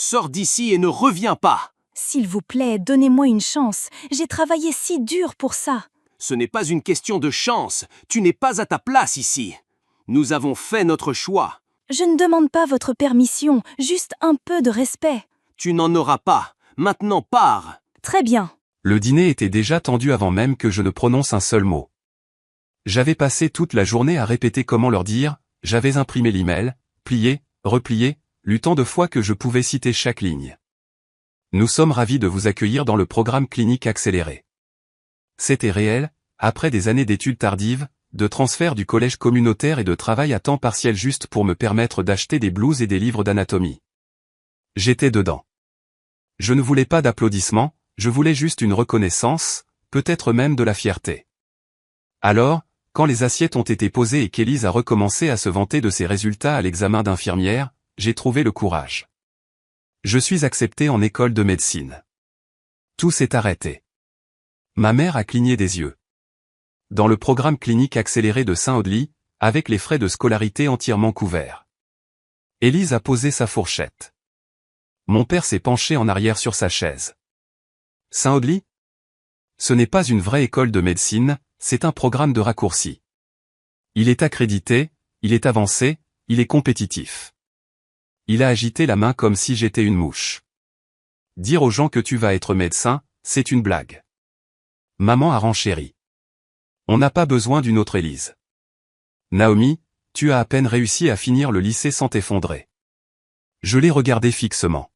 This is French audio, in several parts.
Sors d'ici et ne reviens pas. S'il vous plaît, donnez-moi une chance. J'ai travaillé si dur pour ça. Ce n'est pas une question de chance. Tu n'es pas à ta place ici. Nous avons fait notre choix. Je ne demande pas votre permission, juste un peu de respect. Tu n'en auras pas. Maintenant pars. Très bien. Le dîner était déjà tendu avant même que je ne prononce un seul mot. J'avais passé toute la journée à répéter comment leur dire, j'avais imprimé l'email, plié, replié, lu tant de fois que je pouvais citer chaque ligne. Nous sommes ravis de vous accueillir dans le programme clinique accéléré. C'était réel, après des années d'études tardives, de transfert du collège communautaire et de travail à temps partiel juste pour me permettre d'acheter des blouses et des livres d'anatomie. J'étais dedans. Je ne voulais pas d'applaudissements, je voulais juste une reconnaissance, peut-être même de la fierté. Alors, quand les assiettes ont été posées et qu'Élise a recommencé à se vanter de ses résultats à l'examen d'infirmière, j'ai trouvé le courage. Je suis accepté en école de médecine. Tout s'est arrêté. Ma mère a cligné des yeux. Dans le programme clinique accéléré de Saint-Audely, avec les frais de scolarité entièrement couverts. Élise a posé sa fourchette. Mon père s'est penché en arrière sur sa chaise. Saint-Audely ? Ce n'est pas une vraie école de médecine, c'est un programme de raccourci. Il est accrédité, il est avancé, il est compétitif. Il a agité la main comme si j'étais une mouche. Dire aux gens que tu vas être médecin, c'est une blague. Maman a renchéri. On n'a pas besoin d'une autre Élise. Naomi, tu as à peine réussi à finir le lycée sans t'effondrer. Je l'ai regardé fixement.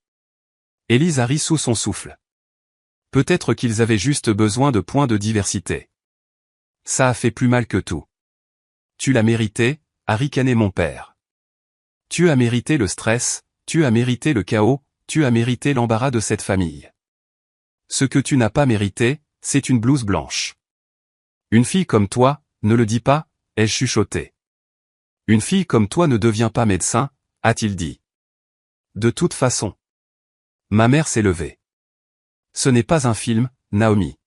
Élise a ri sous son souffle. Peut-être qu'ils avaient juste besoin de points de diversité. Ça a fait plus mal que tout. Tu l'as mérité, a ricané mon père. Tu as mérité le stress, tu as mérité le chaos, tu as mérité l'embarras de cette famille. Ce que tu n'as pas mérité, c'est une blouse blanche. Une fille comme toi, ne le dis pas, ai-je chuchoté. Une fille comme toi ne devient pas médecin, a-t-il dit. De toute façon. Ma mère s'est levée. Ce n'est pas un film, Naomi.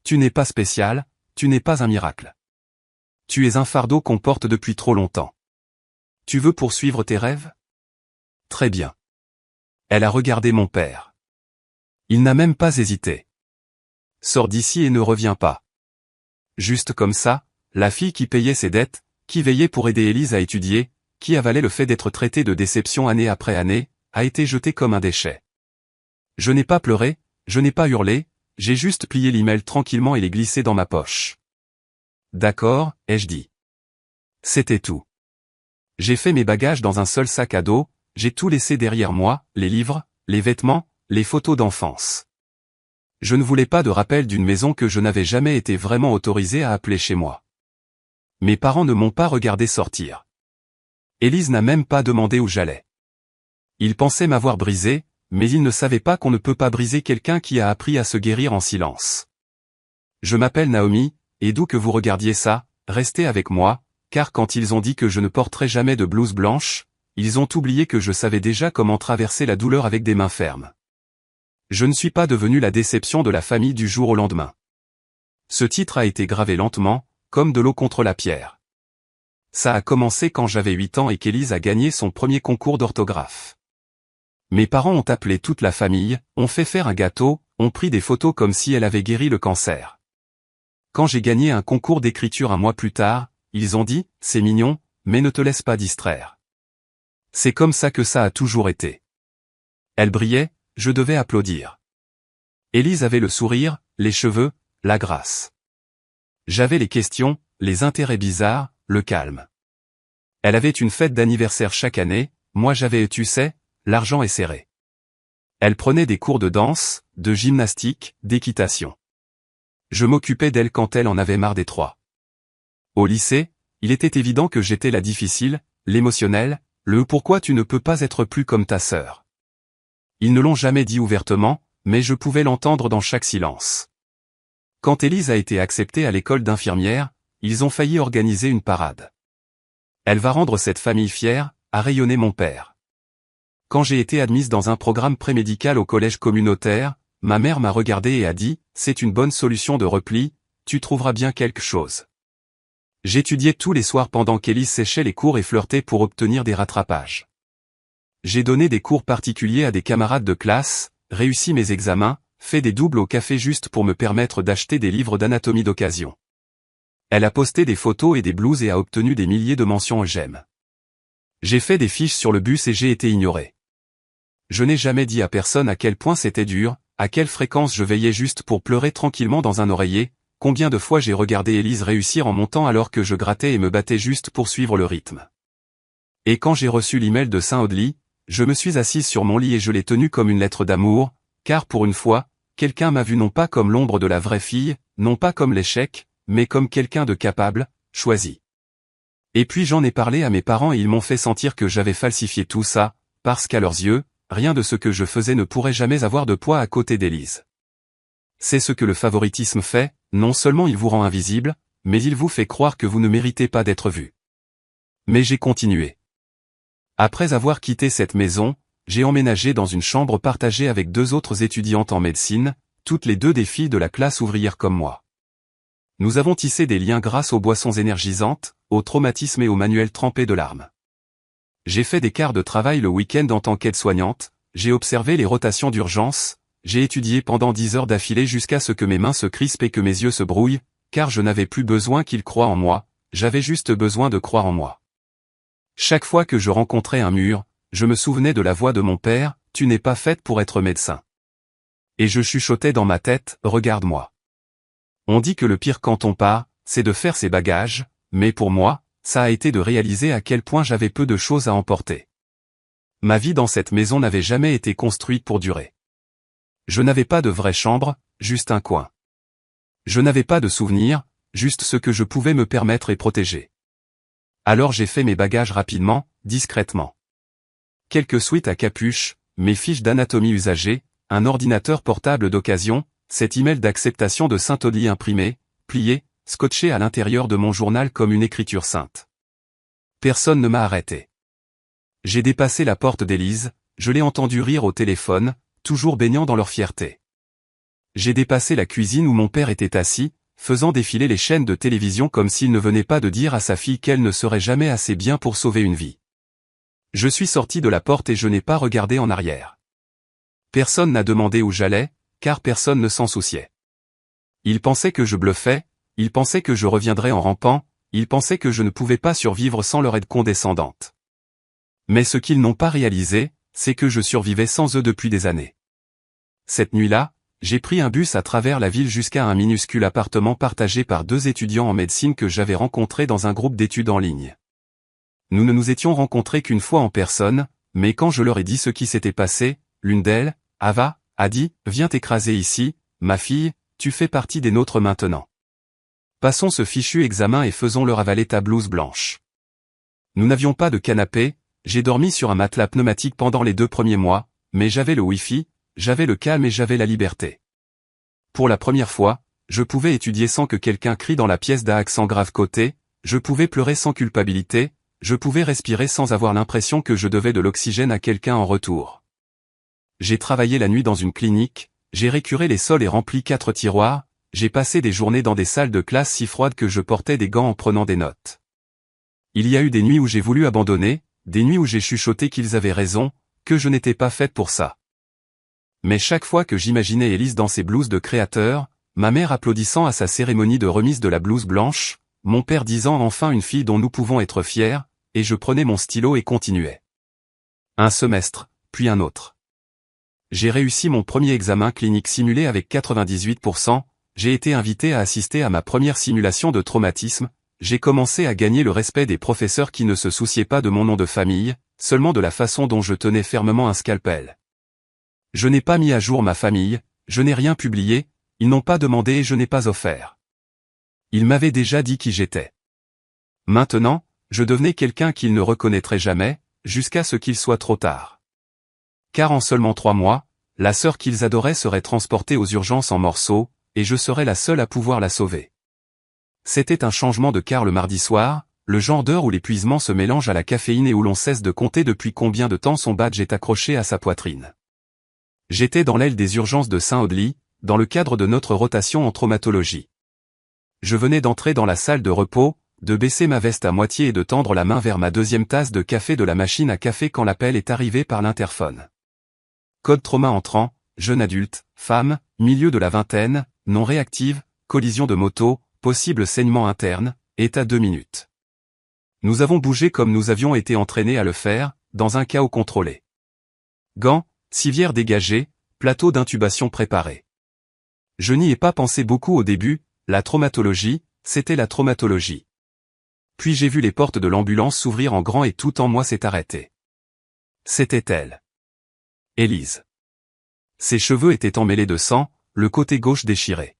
Tu n'es pas spécial, tu n'es pas un miracle. Tu es un fardeau qu'on porte depuis trop longtemps. Tu veux poursuivre tes rêves ? Très bien. Elle a regardé mon père. Il n'a même pas hésité. Sors d'ici et ne reviens pas. Juste comme ça, la fille qui payait ses dettes, qui veillait pour aider Élise à étudier, qui avalait le fait d'être traitée de déception année après année, a été jetée comme un déchet. Je n'ai pas pleuré, je n'ai pas hurlé, j'ai juste plié l'email tranquillement et l'ai glissé dans ma poche. D'accord, ai-je dit. C'était tout. J'ai fait mes bagages dans un seul sac à dos, j'ai tout laissé derrière moi, les livres, les vêtements, les photos d'enfance. Je ne voulais pas de rappel d'une maison que je n'avais jamais été vraiment autorisé à appeler chez moi. Mes parents ne m'ont pas regardé sortir. Élise n'a même pas demandé où j'allais. Ils pensaient m'avoir brisé, mais ils ne savaient pas qu'on ne peut pas briser quelqu'un qui a appris à se guérir en silence. Je m'appelle Naomi, et d'où que vous regardiez ça, restez avec moi, car quand ils ont dit que je ne porterais jamais de blouse blanche, ils ont oublié que je savais déjà comment traverser la douleur avec des mains fermes. Je ne suis pas devenu la déception de la famille du jour au lendemain. Ce titre a été gravé lentement, comme de l'eau contre la pierre. Ça a commencé quand j'avais 8 ans et qu'Élise a gagné son premier concours d'orthographe. Mes parents ont appelé toute la famille, ont fait faire un gâteau, ont pris des photos comme si elle avait guéri le cancer. Quand j'ai gagné un concours d'écriture un mois plus tard, ils ont dit, c'est mignon, mais ne te laisse pas distraire. C'est comme ça que ça a toujours été. Elle brillait, je devais applaudir. Élise avait le sourire, les cheveux, la grâce. J'avais les questions, les intérêts bizarres, le calme. Elle avait une fête d'anniversaire chaque année, moi j'avais, tu sais, l'argent est serré. Elle prenait des cours de danse, de gymnastique, d'équitation. Je m'occupais d'elle quand elle en avait marre des trois. Au lycée, il était évident que j'étais la difficile, l'émotionnelle, le pourquoi tu ne peux pas être plus comme ta sœur. Ils ne l'ont jamais dit ouvertement, mais je pouvais l'entendre dans chaque silence. Quand Élise a été acceptée à l'école d'infirmière, ils ont failli organiser une parade. Elle va rendre cette famille fière, a rayonné mon père. Quand j'ai été admise dans un programme prémédical au collège communautaire, ma mère m'a regardé et a dit, c'est une bonne solution de repli, tu trouveras bien quelque chose. J'étudiais tous les soirs pendant qu'Élise séchait les cours et flirtait pour obtenir des rattrapages. j'ai donné des cours particuliers à des camarades de classe, réussi mes examens, fait des doubles au café juste pour me permettre d'acheter des livres d'anatomie d'occasion. Elle a posté des photos et des blouses et a obtenu des milliers de mentions j'aime. J'ai fait des fiches sur le bus et j'ai été ignoré. Je n'ai jamais dit à personne à quel point c'était dur, à quelle fréquence je veillais juste pour pleurer tranquillement dans un oreiller, combien de fois j'ai regardé Élise réussir en montant alors que je grattais et me battais juste pour suivre le rythme. Et quand j'ai reçu l'email de Saint-Audely, je me suis assise sur mon lit et je l'ai tenu comme une lettre d'amour, car pour une fois, quelqu'un m'a vu non pas comme l'ombre de la vraie fille, non pas comme l'échec, mais comme quelqu'un de capable, choisi. Et puis j'en ai parlé à mes parents et ils m'ont fait sentir que j'avais falsifié tout ça, parce qu'à leurs yeux, rien de ce que je faisais ne pourrait jamais avoir de poids à côté d'Élise. C'est ce que le favoritisme fait, non seulement il vous rend invisible, mais il vous fait croire que vous ne méritez pas d'être vu. Mais j'ai continué. Après avoir quitté cette maison, j'ai emménagé dans une chambre partagée avec 2 autres étudiantes en médecine, toutes les 2 des filles de la classe ouvrière comme moi. Nous avons tissé des liens grâce aux boissons énergisantes, au traumatisme et aux manuels trempés de larmes. J'ai fait des quarts de travail le week-end en tant qu'aide-soignante, j'ai observé les rotations d'urgence, j'ai étudié pendant 10 heures d'affilée jusqu'à ce que mes mains se crispent et que mes yeux se brouillent, car je n'avais plus besoin qu'ils croient en moi, j'avais juste besoin de croire en moi. Chaque fois que je rencontrais un mur, je me souvenais de la voix de mon père, « Tu n'es pas faite pour être médecin ». Et je chuchotais dans ma tête, « Regarde-moi ». On dit que le pire quand on part, c'est de faire ses bagages, mais pour moi, ça a été de réaliser à quel point j'avais peu de choses à emporter. Ma vie dans cette maison n'avait jamais été construite pour durer. Je n'avais pas de vraie chambre, juste un coin. Je n'avais pas de souvenirs, juste ce que je pouvais me permettre et protéger. Alors j'ai fait mes bagages rapidement, discrètement. Quelques suites à capuche, mes fiches d'anatomie usagées, un ordinateur portable d'occasion, cet email d'acceptation de Saint-Audely imprimé, plié, scotché à l'intérieur de mon journal comme une écriture sainte. Personne ne m'a arrêté. J'ai dépassé la porte d'Élise, je l'ai entendu rire au téléphone, toujours baignant dans leur fierté. J'ai dépassé la cuisine où mon père était assis, faisant défiler les chaînes de télévision comme s'il ne venait pas de dire à sa fille qu'elle ne serait jamais assez bien pour sauver une vie. Je suis sorti de la porte et je n'ai pas regardé en arrière. Personne n'a demandé où j'allais, car personne ne s'en souciait. Ils pensaient que je bluffais, ils pensaient que je reviendrais en rampant, ils pensaient que je ne pouvais pas survivre sans leur aide condescendante. Mais ce qu'ils n'ont pas réalisé, c'est que je survivais sans eux depuis des années. Cette nuit-là, j'ai pris un bus à travers la ville jusqu'à un minuscule appartement partagé par 2 étudiants en médecine que j'avais rencontrés dans un groupe d'études en ligne. Nous ne nous étions rencontrés qu'une fois en personne, mais quand je leur ai dit ce qui s'était passé, l'une d'elles, Ava, a dit « Viens t'écraser ici, ma fille, tu fais partie des nôtres maintenant. Passons ce fichu examen et faisons-leur avaler ta blouse blanche. » Nous n'avions pas de canapé, j'ai dormi sur un matelas pneumatique pendant les 2 premiers mois, mais j'avais le Wi-Fi, j'avais le calme et j'avais la liberté. Pour la première fois, je pouvais étudier sans que quelqu'un crie dans la pièce d'un accent grave côté, je pouvais pleurer sans culpabilité, je pouvais respirer sans avoir l'impression que je devais de l'oxygène à quelqu'un en retour. J'ai travaillé la nuit dans une clinique, j'ai récuré les sols et rempli 4 tiroirs, j'ai passé des journées dans des salles de classe si froides que je portais des gants en prenant des notes. Il y a eu des nuits où j'ai voulu abandonner, des nuits où j'ai chuchoté qu'ils avaient raison, que je n'étais pas faite pour ça. Mais chaque fois que j'imaginais Élise dans ses blouses de créateur, ma mère applaudissant à sa cérémonie de remise de la blouse blanche, mon père disant enfin une fille dont nous pouvons être fiers, et je prenais mon stylo et continuais. Un semestre, puis un autre. J'ai réussi mon premier examen clinique simulé avec 98%, j'ai été invité à assister à ma première simulation de traumatisme, j'ai commencé à gagner le respect des professeurs qui ne se souciaient pas de mon nom de famille, seulement de la façon dont je tenais fermement un scalpel. Je n'ai pas mis à jour ma famille, je n'ai rien publié, ils n'ont pas demandé et je n'ai pas offert. Ils m'avaient déjà dit qui j'étais. Maintenant, je devenais quelqu'un qu'ils ne reconnaîtraient jamais, jusqu'à ce qu'il soit trop tard. Car en seulement 3 mois, la sœur qu'ils adoraient serait transportée aux urgences en morceaux, et je serais la seule à pouvoir la sauver. C'était un changement de quart le mardi soir, le genre d'heure où l'épuisement se mélange à la caféine et où l'on cesse de compter depuis combien de temps son badge est accroché à sa poitrine. J'étais dans l'aile des urgences de Saint-Audely, dans le cadre de notre rotation en traumatologie. Je venais d'entrer dans la salle de repos, de baisser ma veste à moitié et de tendre la main vers ma deuxième tasse de café de la machine à café quand l'appel est arrivé par l'interphone. Code trauma entrant, jeune adulte, femme, milieu de la vingtaine, non réactive, collision de moto, possible saignement interne, état 2 minutes. Nous avons bougé comme nous avions été entraînés à le faire, dans un chaos contrôlé. Gants, civière dégagée, plateau d'intubation préparé. Je n'y ai pas pensé beaucoup au début, la traumatologie, c'était la traumatologie. Puis j'ai vu les portes de l'ambulance s'ouvrir en grand et tout en moi s'est arrêté. C'était elle. Élise. Ses cheveux étaient emmêlés de sang, le côté gauche déchiré.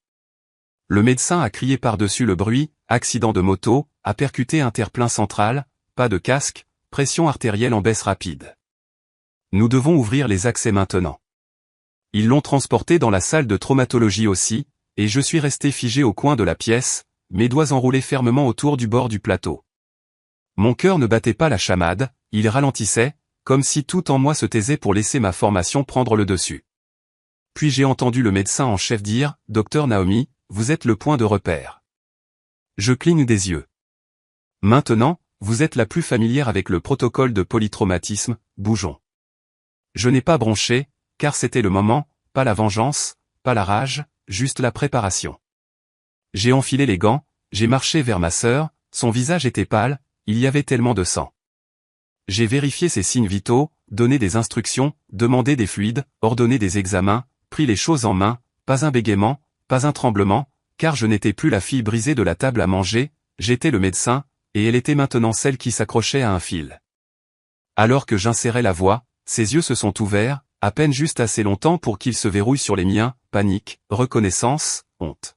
Le médecin a crié par-dessus le bruit, accident de moto, a percuté un terre-plein central, pas de casque, pression artérielle en baisse rapide. Nous devons ouvrir les accès maintenant. Ils l'ont transporté dans la salle de traumatologie aussi, et je suis resté figé au coin de la pièce, mes doigts enroulés fermement autour du bord du plateau. Mon cœur ne battait pas la chamade, il ralentissait, comme si tout en moi se taisait pour laisser ma formation prendre le dessus. Puis j'ai entendu le médecin en chef dire, « Docteur Naomi, vous êtes le point de repère. » Je cligne des yeux. Maintenant, vous êtes la plus familière avec le protocole de polytraumatisme, bougeons. Je n'ai pas bronché, car c'était le moment, pas la vengeance, pas la rage, juste la préparation. J'ai enfilé les gants, j'ai marché vers ma sœur, son visage était pâle, il y avait tellement de sang. J'ai vérifié ses signes vitaux, donné des instructions, demandé des fluides, ordonné des examens, pris les choses en main, pas un bégaiement, pas un tremblement, car je n'étais plus la fille brisée de la table à manger, j'étais le médecin, et elle était maintenant celle qui s'accrochait à un fil. Alors que j'insérais la voix, ses yeux se sont ouverts, à peine juste assez longtemps pour qu'ils se verrouillent sur les miens, panique, reconnaissance, honte.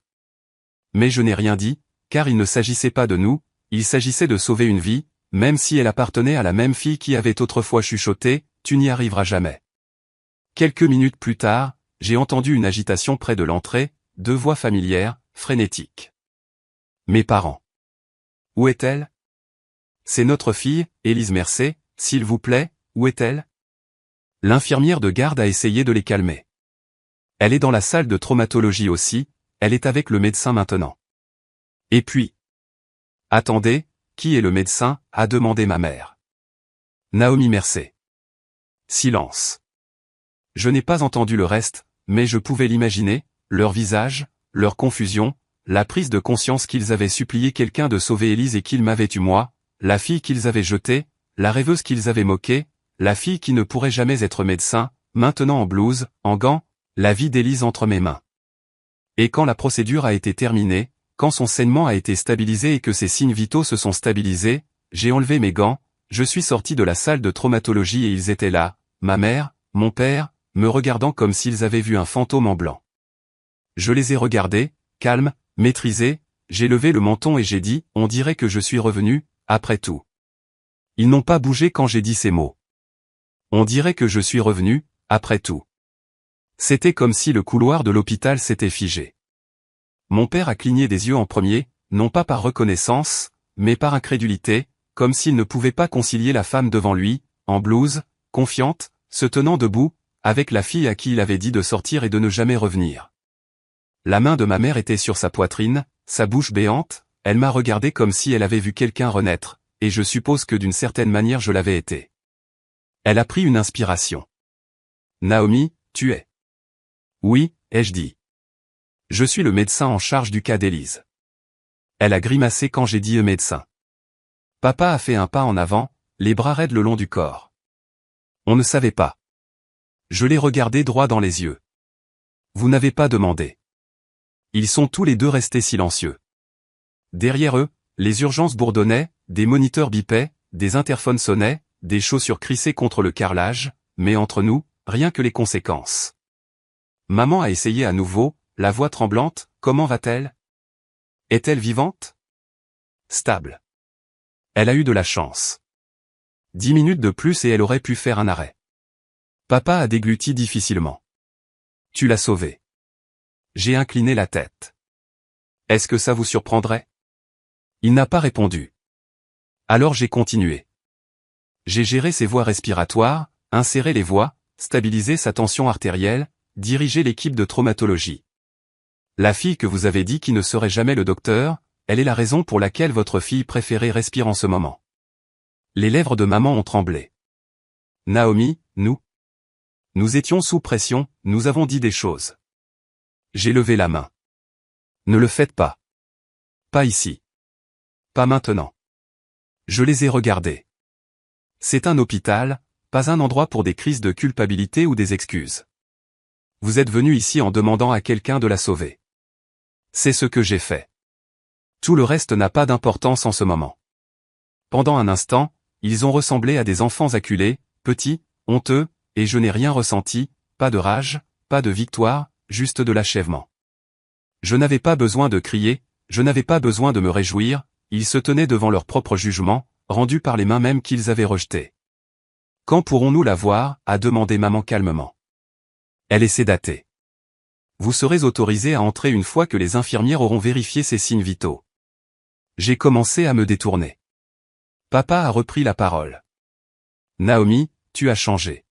Mais je n'ai rien dit, car il ne s'agissait pas de nous, il s'agissait de sauver une vie, même si elle appartenait à la même fille qui avait autrefois chuchoté, « Tu n'y arriveras jamais ». Quelques minutes plus tard, j'ai entendu une agitation près de l'entrée, 2 voix familières, frénétiques. Mes parents. Où est-elle? C'est notre fille, Élise Mercé, s'il vous plaît, où est-elle? L'infirmière de garde a essayé de les calmer. Elle est dans la salle de traumatologie aussi, elle est avec le médecin maintenant. Et puis. Attendez, qui est le médecin, a demandé ma mère. Naomi Mercé. Silence. Je n'ai pas entendu le reste, mais je pouvais l'imaginer, leur visage, leur confusion, la prise de conscience qu'ils avaient supplié quelqu'un de sauver Élise et qu'ils m'avaient eu moi, la fille qu'ils avaient jetée, la rêveuse qu'ils avaient moquée, la fille qui ne pourrait jamais être médecin, maintenant en blouse, en gants, la vie d'Élise entre mes mains. Et quand la procédure a été terminée, quand son saignement a été stabilisé et que ses signes vitaux se sont stabilisés, j'ai enlevé mes gants, je suis sorti de la salle de traumatologie et ils étaient là, ma mère, mon père, me regardant comme s'ils avaient vu un fantôme en blanc. Je les ai regardés, calmes, maîtrisés, j'ai levé le menton et j'ai dit, on dirait que je suis revenu, après tout. Ils n'ont pas bougé quand j'ai dit ces mots. On dirait que je suis revenu, après tout. C'était comme si le couloir de l'hôpital s'était figé. Mon père a cligné des yeux en premier, non pas par reconnaissance, mais par incrédulité, comme s'il ne pouvait pas concilier la femme devant lui, en blouse, confiante, se tenant debout, avec la fille à qui il avait dit de sortir et de ne jamais revenir. La main de ma mère était sur sa poitrine, sa bouche béante, elle m'a regardé comme si elle avait vu quelqu'un renaître, et je suppose que d'une certaine manière je l'avais été. Elle a pris une inspiration. Naomi, tu es. Oui, ai-je dit. Je suis le médecin en charge du cas d'Élise. Elle a grimacé quand j'ai dit médecin. Papa a fait un pas en avant, les bras raides le long du corps. On ne savait pas. Je l'ai regardé droit dans les yeux. Vous n'avez pas demandé. Ils sont tous les deux restés silencieux. Derrière eux, les urgences bourdonnaient, des moniteurs bipaient, des interphones sonnaient, des chaussures crissaient contre le carrelage, mais entre nous, rien que les conséquences. Maman a essayé à nouveau, la voix tremblante, comment va-t-elle? Est-elle vivante? Stable. Elle a eu de la chance. 10 minutes de plus et elle aurait pu faire un arrêt. Papa a dégluti difficilement. Tu l'as sauvée. J'ai incliné la tête. Est-ce que ça vous surprendrait? Il n'a pas répondu. Alors j'ai continué. J'ai géré ses voies respiratoires, inséré les voies, stabilisé sa tension artérielle, dirigé l'équipe de traumatologie. La fille que vous avez dit qui ne serait jamais le docteur, elle est la raison pour laquelle votre fille préférée respire en ce moment. Les lèvres de maman ont tremblé. Naomi, nous étions sous pression, nous avons dit des choses. J'ai levé la main. Ne le faites pas. Pas ici. Pas maintenant. Je les ai regardés. C'est un hôpital, pas un endroit pour des crises de culpabilité ou des excuses. Vous êtes venu ici en demandant à quelqu'un de la sauver. C'est ce que j'ai fait. Tout le reste n'a pas d'importance en ce moment. Pendant un instant, ils ont ressemblé à des enfants acculés, petits, honteux, et je n'ai rien ressenti, pas de rage, pas de victoire, juste de l'achèvement. Je n'avais pas besoin de crier, je n'avais pas besoin de me réjouir, ils se tenaient devant leur propre jugement, rendu par les mains mêmes qu'ils avaient rejetées. Quand pourrons-nous la voir, a demandé maman calmement. Elle est sédatée. Vous serez autorisé à entrer une fois que les infirmières auront vérifié ses signes vitaux. J'ai commencé à me détourner. Papa a repris la parole. Naomi, tu as changé.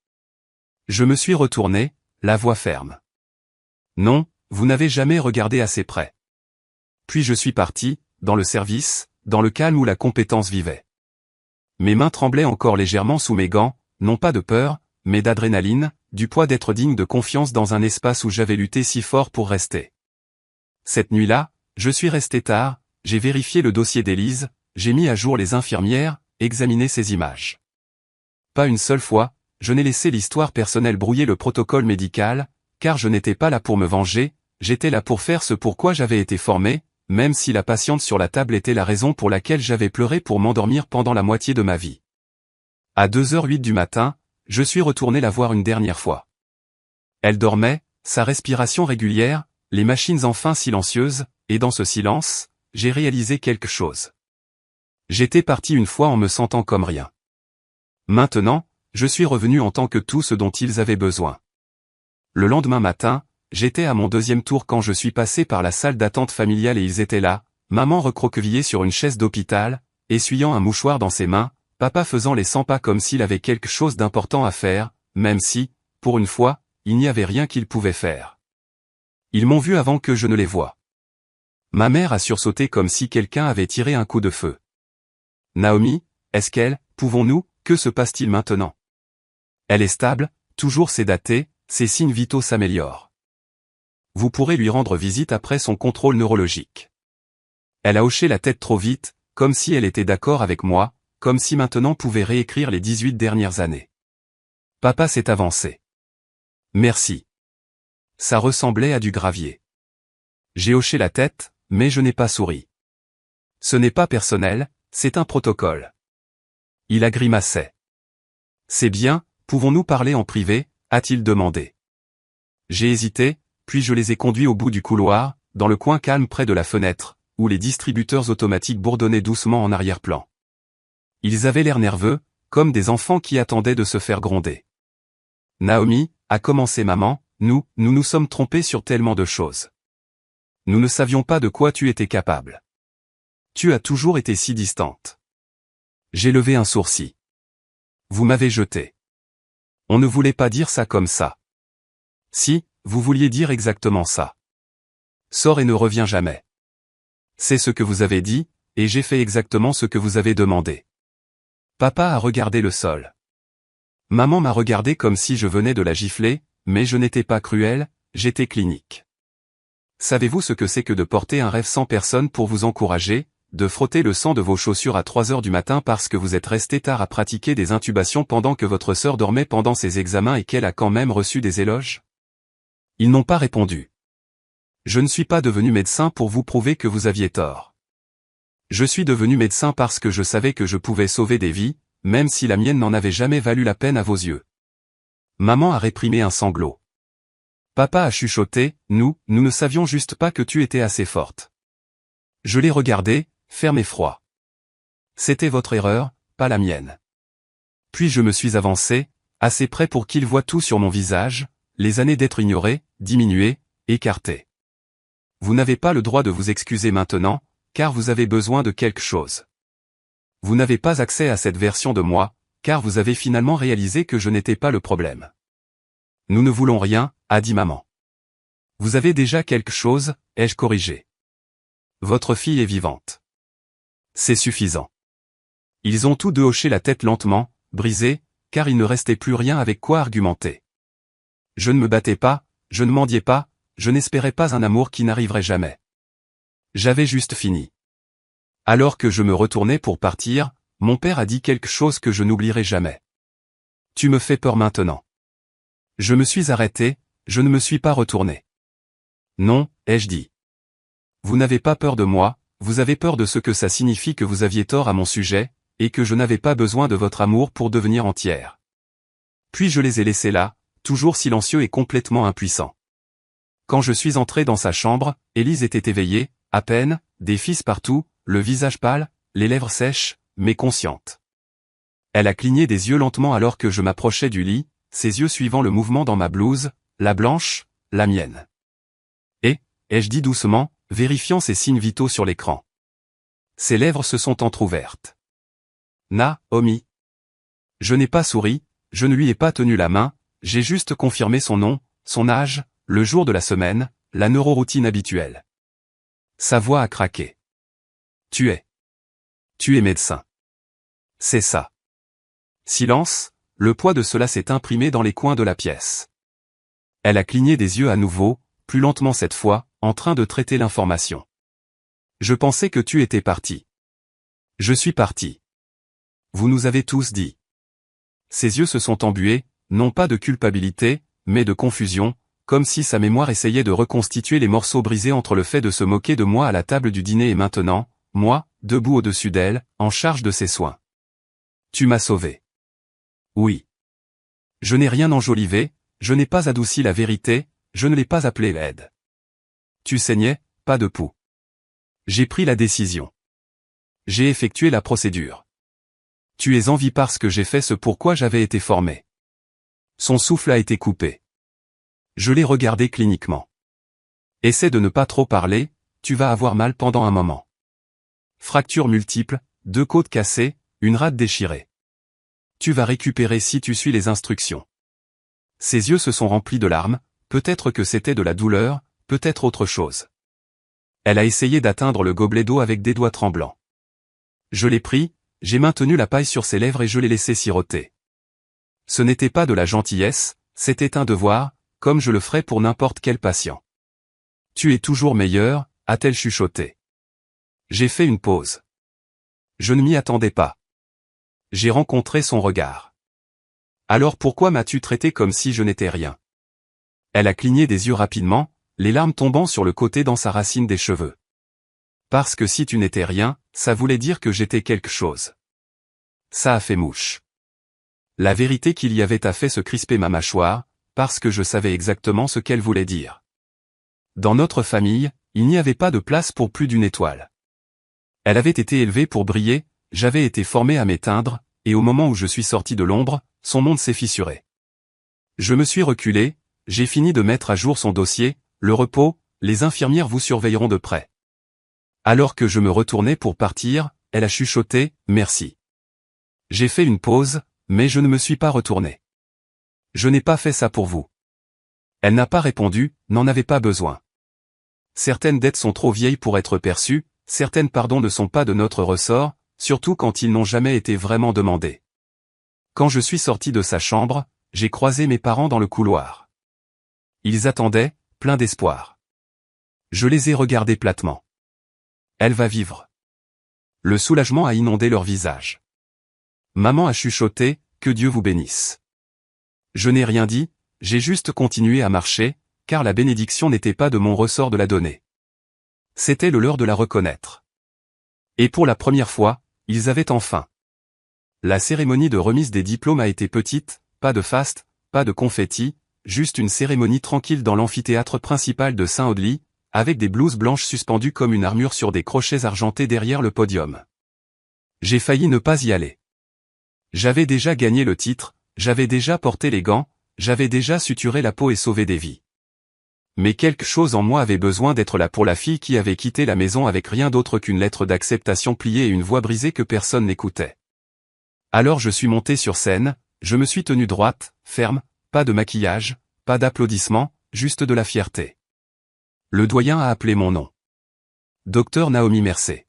Je me suis retourné, la voix ferme. Non, vous n'avez jamais regardé assez près. Puis je suis parti, dans le service, dans le calme où la compétence vivait. Mes mains tremblaient encore légèrement sous mes gants, non pas de peur, mais d'adrénaline, du poids d'être digne de confiance dans un espace où j'avais lutté si fort pour rester. Cette nuit-là, je suis resté tard, j'ai vérifié le dossier d'Élise, j'ai mis à jour les infirmières, examiné ses images. Pas une seule fois, je n'ai laissé l'histoire personnelle brouiller le protocole médical, car je n'étais pas là pour me venger, j'étais là pour faire ce pour quoi j'avais été formé, même si la patiente sur la table était la raison pour laquelle j'avais pleuré pour m'endormir pendant la moitié de ma vie. À 2h08 du matin, je suis retourné la voir une dernière fois. Elle dormait, sa respiration régulière, les machines enfin silencieuses, et dans ce silence, j'ai réalisé quelque chose. J'étais parti une fois en me sentant comme rien. Maintenant, je suis revenu en tant que tout ce dont ils avaient besoin. Le lendemain matin, j'étais à mon deuxième tour quand je suis passé par la salle d'attente familiale et ils étaient là, maman recroquevillée sur une chaise d'hôpital, essuyant un mouchoir dans ses mains, papa faisant les 100 pas comme s'il avait quelque chose d'important à faire, même si, pour une fois, il n'y avait rien qu'il pouvait faire. Ils m'ont vu avant que je ne les voie. Ma mère a sursauté comme si quelqu'un avait tiré un coup de feu. Naomi, est-ce qu'elle, pouvons-nous, que se passe-t-il maintenant? Elle est stable, toujours sédatée, ses signes vitaux s'améliorent. Vous pourrez lui rendre visite après son contrôle neurologique. Elle a hoché la tête trop vite, comme si elle était d'accord avec moi, comme si maintenant pouvait réécrire les 18 dernières années. Papa s'est avancé. Merci. Ça ressemblait à du gravier. J'ai hoché la tête, mais je n'ai pas souri. Ce n'est pas personnel, c'est un protocole. Il a grimacé. C'est bien, pouvons-nous parler en privé, a-t-il demandé. J'ai hésité, puis je les ai conduits au bout du couloir, dans le coin calme près de la fenêtre, où les distributeurs automatiques bourdonnaient doucement en arrière-plan. Ils avaient l'air nerveux, comme des enfants qui attendaient de se faire gronder. Naomi, a commencé maman, nous sommes trompés sur tellement de choses. Nous ne savions pas de quoi tu étais capable. Tu as toujours été si distante. J'ai levé un sourcil. Vous m'avez jeté. On ne voulait pas dire ça comme ça. Si, vous vouliez dire exactement ça. Sors et ne reviens jamais. C'est ce que vous avez dit, et j'ai fait exactement ce que vous avez demandé. Papa a regardé le sol. Maman m'a regardé comme si je venais de la gifler, mais je n'étais pas cruel, j'étais clinique. Savez-vous ce que c'est que de porter un rêve sans personne pour vous encourager, de frotter le sang de vos chaussures à 3 heures du matin parce que vous êtes resté tard à pratiquer des intubations pendant que votre sœur dormait pendant ses examens et qu'elle a quand même reçu des éloges? Ils n'ont pas répondu. Je ne suis pas devenu médecin pour vous prouver que vous aviez tort. Je suis devenu médecin parce que je savais que je pouvais sauver des vies, même si la mienne n'en avait jamais valu la peine à vos yeux. Maman a réprimé un sanglot. Papa a chuchoté, nous ne savions juste pas que tu étais assez forte. Je l'ai regardé, ferme et froid. C'était votre erreur, pas la mienne. Puis je me suis avancé, assez près pour qu'il voie tout sur mon visage, les années d'être ignoré, diminué, écarté. Vous n'avez pas le droit de vous excuser maintenant, car vous avez besoin de quelque chose. Vous n'avez pas accès à cette version de moi, car vous avez finalement réalisé que je n'étais pas le problème. Nous ne voulons rien, a dit maman. Vous avez déjà quelque chose, ai-je corrigé. votre fille est vivante. C'est suffisant. Ils ont tous deux hoché la tête lentement, brisés, car il ne restait plus rien avec quoi argumenter. Je ne me battais pas, je ne mendiais pas, je n'espérais pas un amour qui n'arriverait jamais. J'avais juste fini. Alors que je me retournais pour partir, mon père a dit quelque chose que je n'oublierai jamais. Tu me fais peur maintenant. Je me suis arrêté, je ne me suis pas retourné. Non, ai-je dit. Vous n'avez pas peur de moi, vous avez peur de ce que ça signifie que vous aviez tort à mon sujet, et que je n'avais pas besoin de votre amour pour devenir entière. Puis je les ai laissés là, toujours silencieux et complètement impuissants. Quand je suis entré dans sa chambre, Élise était éveillée, à peine, des fils partout, le visage pâle, les lèvres sèches, mais consciente. Elle a cligné des yeux lentement alors que je m'approchais du lit, ses yeux suivant le mouvement dans ma blouse, la blanche, la mienne. Et, ai-je dit doucement, vérifiant ses signes vitaux sur l'écran. Ses lèvres se sont entr'ouvertes. Naomi. Je n'ai pas souri, je ne lui ai pas tenu la main, j'ai juste confirmé son nom, son âge, le jour de la semaine, la neuroroutine habituelle. Sa voix a craqué. Tu es médecin. C'est ça. Silence, le poids de cela s'est imprimé dans les coins de la pièce. Elle a cligné des yeux à nouveau, plus lentement cette fois, en train de traiter l'information. Je pensais que tu étais parti. Je suis parti. Vous nous avez tous dit. Ses yeux se sont embués, non pas de culpabilité, mais de confusion, comme si sa mémoire essayait de reconstituer les morceaux brisés entre le fait de se moquer de moi à la table du dîner et maintenant, moi, debout au-dessus d'elle, en charge de ses soins. Tu m'as sauvé. Oui. Je n'ai rien enjolivé, je n'ai pas adouci la vérité, je ne l'ai pas appelée laide. Tu saignais, pas de pouls. J'ai pris la décision. J'ai effectué la procédure. Tu es en vie parce que j'ai fait ce pourquoi j'avais été formé. Son souffle a été coupé. Je l'ai regardé cliniquement. Essaie de ne pas trop parler, tu vas avoir mal pendant un moment. Fractures multiples, 2 côtes cassées, une rate déchirée. Tu vas récupérer si tu suis les instructions. Ses yeux se sont remplis de larmes, peut-être que c'était de la douleur, peut-être autre chose. Elle a essayé d'atteindre le gobelet d'eau avec des doigts tremblants. Je l'ai pris, j'ai maintenu la paille sur ses lèvres et je l'ai laissé siroter. Ce n'était pas de la gentillesse, c'était un devoir, comme je le ferais pour n'importe quel patient. Tu es toujours meilleur, a-t-elle chuchoté. J'ai fait une pause. Je ne m'y attendais pas. J'ai rencontré son regard. Alors pourquoi m'as-tu traité comme si je n'étais rien? Elle a cligné des yeux rapidement, les larmes tombant sur le côté dans sa racine des cheveux. Parce que si tu n'étais rien, ça voulait dire que j'étais quelque chose. Ça a fait mouche. La vérité qu'il y avait a fait se crisper ma mâchoire, parce que je savais exactement ce qu'elle voulait dire. Dans notre famille, il n'y avait pas de place pour plus d'une étoile. Elle avait été élevée pour briller, j'avais été formé à m'éteindre, et au moment où je suis sorti de l'ombre, son monde s'est fissuré. Je me suis reculé, j'ai fini de mettre à jour son dossier, le repos, les infirmières vous surveilleront de près. Alors que je me retournais pour partir, elle a chuchoté, merci. J'ai fait une pause, mais je ne me suis pas retourné. Je n'ai pas fait ça pour vous. Elle n'a pas répondu, n'en avait pas besoin. Certaines dettes sont trop vieilles pour être perçues, certaines pardons ne sont pas de notre ressort, surtout quand ils n'ont jamais été vraiment demandés. Quand je suis sorti de sa chambre, j'ai croisé mes parents dans le couloir. Ils attendaient, pleins d'espoir. Je les ai regardés platement. Elle va vivre. Le soulagement a inondé leur visage. Maman a chuchoté, que Dieu vous bénisse. Je n'ai rien dit, j'ai juste continué à marcher, car la bénédiction n'était pas de mon ressort de la donner. C'était le leur de la reconnaître. Et pour la première fois, ils avaient enfin. La cérémonie de remise des diplômes a été petite, pas de faste, pas de confetti, juste une cérémonie tranquille dans l'amphithéâtre principal de Saint-Audely, avec des blouses blanches suspendues comme une armure sur des crochets argentés derrière le podium. J'ai failli ne pas y aller. J'avais déjà gagné le titre, j'avais déjà porté les gants, j'avais déjà suturé la peau et sauvé des vies. Mais quelque chose en moi avait besoin d'être là pour la fille qui avait quitté la maison avec rien d'autre qu'une lettre d'acceptation pliée et une voix brisée que personne n'écoutait. Alors je suis monté sur scène, je me suis tenu droite, ferme, pas de maquillage, pas d'applaudissements, juste de la fierté. Le doyen a appelé mon nom. Docteur Naomi Mercer.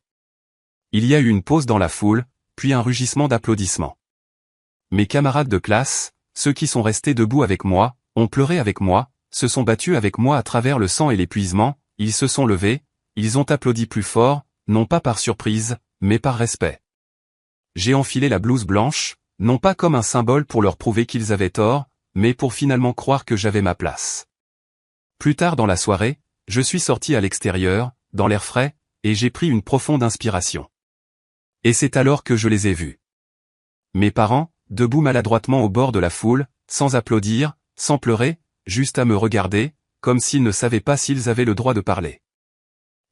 Il y a eu une pause dans la foule, puis un rugissement d'applaudissements. Mes camarades de classe, ceux qui sont restés debout avec moi, ont pleuré avec moi, se sont battus avec moi à travers le sang et l'épuisement, ils se sont levés, ils ont applaudi plus fort, non pas par surprise, mais par respect. J'ai enfilé la blouse blanche, non pas comme un symbole pour leur prouver qu'ils avaient tort, mais pour finalement croire que j'avais ma place. Plus tard dans la soirée, je suis sorti à l'extérieur, dans l'air frais, et j'ai pris une profonde inspiration. Et c'est alors que je les ai vus. Mes parents, debout maladroitement au bord de la foule, sans applaudir, sans pleurer, juste à me regarder, comme s'ils ne savaient pas s'ils avaient le droit de parler.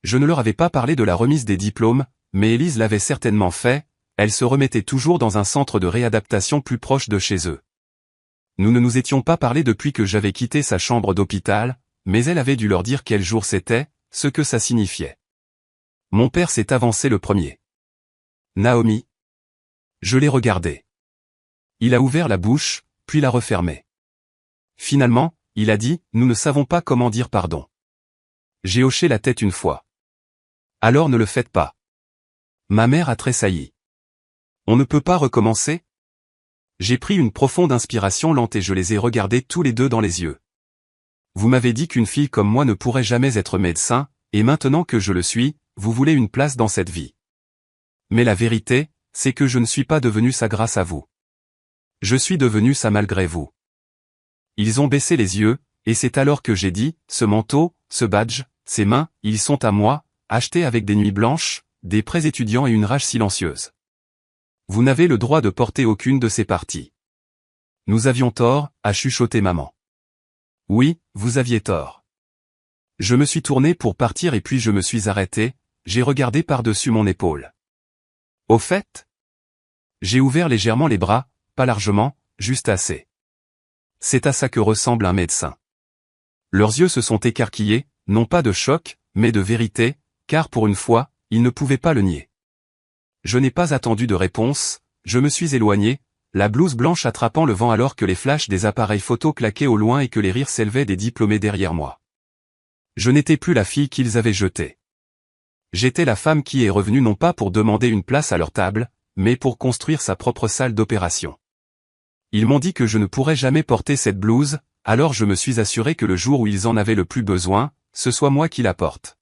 Je ne leur avais pas parlé de la remise des diplômes, mais Élise l'avait certainement fait, elle se remettait toujours dans un centre de réadaptation plus proche de chez eux. Nous ne nous étions pas parlé depuis que j'avais quitté sa chambre d'hôpital, mais elle avait dû leur dire quel jour c'était, ce que ça signifiait. Mon père s'est avancé le premier. Naomi. Je l'ai regardé. Il a ouvert la bouche, puis l'a refermée. Finalement, il a dit, nous ne savons pas comment dire pardon. J'ai hoché la tête une fois. Alors ne le faites pas. Ma mère a tressailli. On ne peut pas recommencer? J'ai pris une profonde inspiration lente et je les ai regardés tous les deux dans les yeux. Vous m'avez dit qu'une fille comme moi ne pourrait jamais être médecin, et maintenant que je le suis, vous voulez une place dans cette vie. Mais la vérité, c'est que je ne suis pas devenu ça grâce à vous. Je suis devenu ça malgré vous. Ils ont baissé les yeux, et c'est alors que j'ai dit, ce manteau, ce badge, ces mains, ils sont à moi, achetés avec des nuits blanches, des prêts étudiants et une rage silencieuse. Vous n'avez le droit de porter aucune de ces parties. Nous avions tort, a chuchoté maman. Oui, vous aviez tort. Je me suis tourné pour partir et puis je me suis arrêté, j'ai regardé par-dessus mon épaule. Au fait? J'ai ouvert légèrement les bras, pas largement, juste assez. C'est à ça que ressemble un médecin. Leurs yeux se sont écarquillés, non pas de choc, mais de vérité, car pour une fois, ils ne pouvaient pas le nier. Je n'ai pas attendu de réponse, je me suis éloigné, la blouse blanche attrapant le vent alors que les flashs des appareils photo claquaient au loin et que les rires s'élevaient des diplômés derrière moi. Je n'étais plus la fille qu'ils avaient jetée. J'étais la femme qui est revenue non pas pour demander une place à leur table, mais pour construire sa propre salle d'opération. Ils m'ont dit que je ne pourrais jamais porter cette blouse, alors je me suis assuré que le jour où ils en avaient le plus besoin, ce soit moi qui la porte.